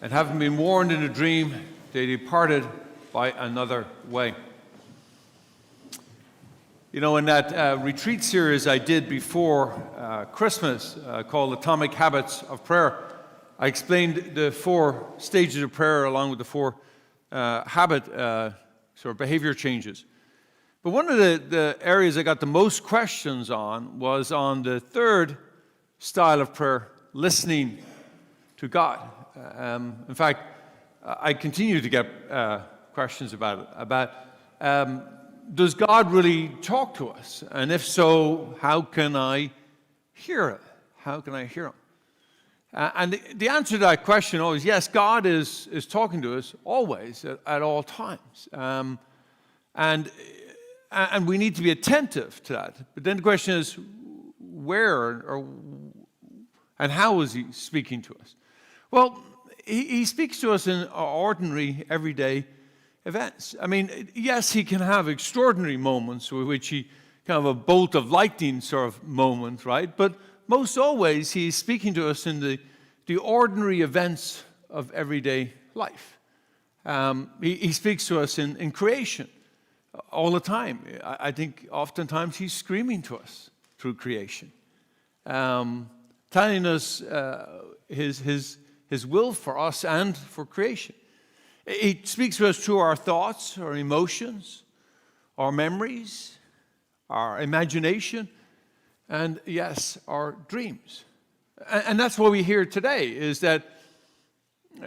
and having been warned in a dream, they departed by another way. You know, in that retreat series I did before Christmas called Atomic Habits of Prayer, I explained the 4 stages of prayer along with the 4 habit sort of behavior changes. But one of the areas I got the most questions on was on the 3rd style of prayer, listening to God. In fact, I continue to get questions about it, does God really talk to us? And if so, how can I hear it? How can I hear Him? And the answer to that question always, yes, God is talking to us always, at all times. And we need to be attentive to that. But then the question is, where and how is He speaking to us? Well, He speaks to us in ordinary, everyday events. I mean, yes, He can have extraordinary moments with which He kind of a bolt of lightning sort of moment, right? But most always, He's speaking to us in the ordinary events of everyday life. He speaks to us in creation all the time. I think oftentimes He's screaming to us through creation, telling us His will for us and for creation. He speaks to us through our thoughts, our emotions, our memories, our imagination, and yes, our dreams. And that's what we hear today, is that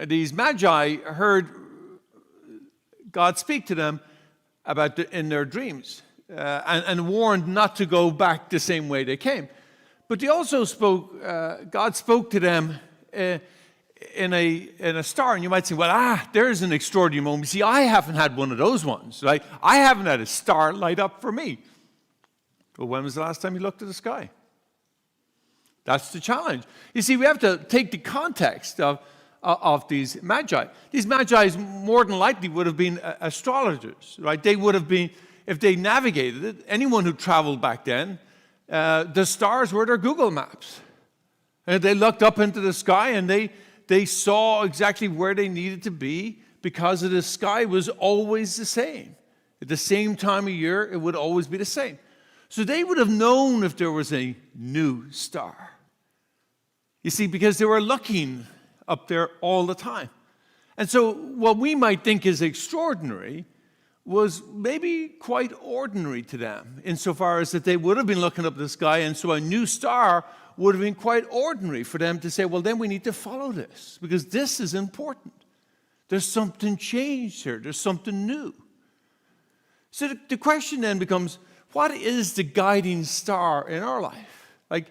these magi heard God speak to them in their dreams and warned not to go back the same way they came. But they also God spoke to them in a star, and you might say, well, there's an extraordinary moment. See, I haven't had one of those ones, right? I haven't had a star light up for me. Well, when was the last time you looked at the sky? That's the challenge. You see, we have to take the context of these magi. These magi more than likely would have been astrologers, right? They would have been, if they navigated it, anyone who traveled back then, the stars were their Google Maps. And they looked up into the sky and they saw exactly where they needed to be because the sky was always the same. At the same time of year, it would always be the same. So they would have known if there was a new star. You see, because they were looking up there all the time. And so what we might think is extraordinary was maybe quite ordinary to them, insofar as that they would have been looking up at the sky, and so a new star would have been quite ordinary for them to say, well, then we need to follow this, because this is important. There's something changed here. There's something new. So the question then becomes, what is the guiding star in our life? Like,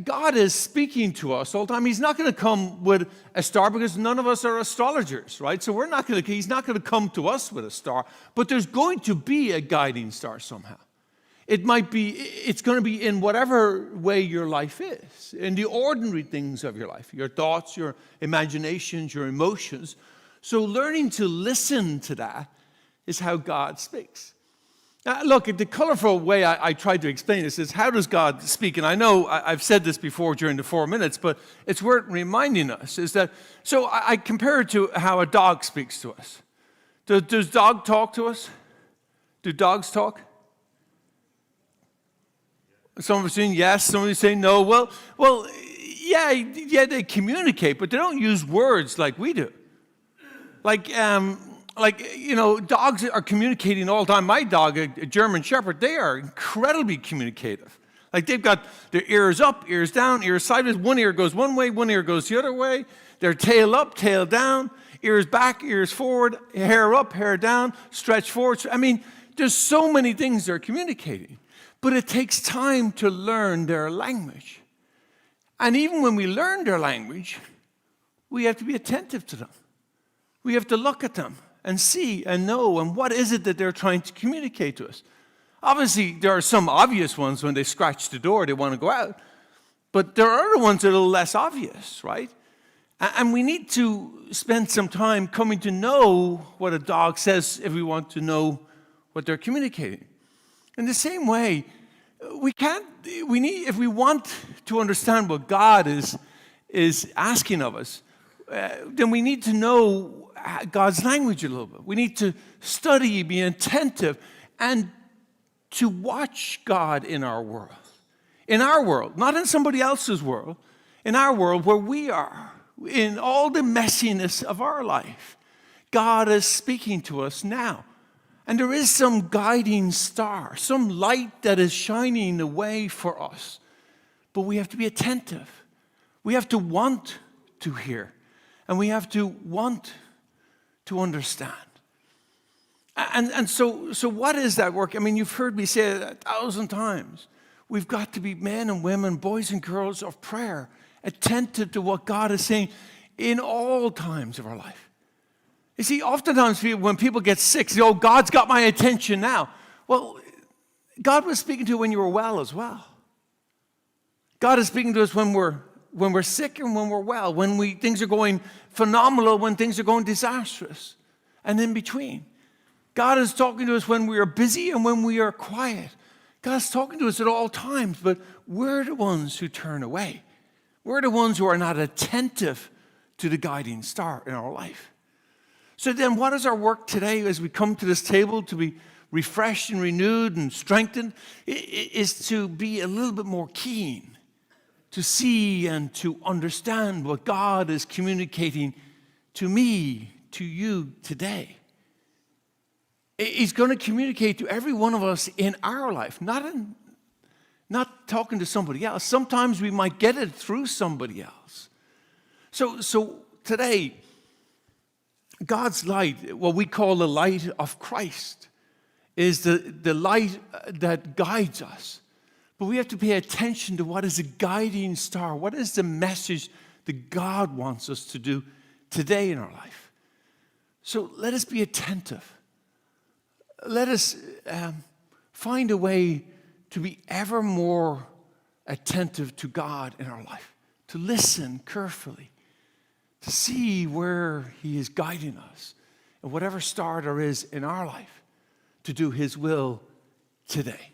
God is speaking to us all the time. He's not going to come with a star because none of us are astrologers, right? So He's not going to come to us with a star, but there's going to be a guiding star somehow. It's going to be in whatever way your life is, in the ordinary things of your life, your thoughts, your imaginations, your emotions. So learning to listen to that is how God speaks. Now, look, the colorful way I tried to explain this is, how does God speak? And I know I've said this before during the 4 minutes, but it's worth reminding us, is that, so I compare it to how a dog speaks to us. Does dog talk to us? Do dogs talk? Some of us saying yes, some of us saying no. Well, yeah, they communicate, but they don't use words like we do. Like, dogs are communicating all the time. My dog, a German Shepherd, they are incredibly communicative. Like, they've got their ears up, ears down, ears sideways. One ear goes one way, one ear goes the other way. Their tail up, tail down, ears back, ears forward, hair up, hair down, stretch forward. I mean, there's so many things they're communicating. But it takes time to learn their language. And even when we learn their language, we have to be attentive to them. We have to look at them and see and know, and what is it that they're trying to communicate to us. Obviously, there are some obvious ones. When they scratch the door, they want to go out. But there are other ones that are a little less obvious, right? And we need to spend some time coming to know what a dog says if we want to know what they're communicating. In the same way, if we want to understand what God is asking of us, then we need to know God's language a little bit. We need to study, be attentive, and to watch God in our world. In our world, not in somebody else's world, in our world where we are, in all the messiness of our life. God is speaking to us now. And there is some guiding star, some light that is shining the way for us. But we have to be attentive. We have to want to hear. And we have to want to understand. And so what is that work? I mean, you've heard me say it 1,000 times. We've got to be men and women, boys and girls of prayer, attentive to what God is saying in all times of our life. You see, oftentimes when people get sick, say, oh, God's got my attention now. Well, God was speaking to you when you were well as well. God is speaking to us when we're sick and when we're well, when things are going phenomenal, when things are going disastrous, and in between. God is talking to us when we are busy and when we are quiet. God's talking to us at all times, but we're the ones who turn away. We're the ones who are not attentive to the guiding star in our life. So then what is our work today as we come to this table to be refreshed and renewed and strengthened? Is to be a little bit more keen, to see and to understand what God is communicating to me, to you today. He's going to communicate to every one of us in our life, not talking to somebody else. Sometimes we might get it through somebody else. So today, God's light, what we call the light of Christ, is the light that guides us. But we have to pay attention to what is the guiding star. What is the message that God wants us to do today in our life? So let us be attentive. Let us find a way to be ever more attentive to God in our life, to listen carefully, to see where He is guiding us, and whatever star there is in our life, to do His will today.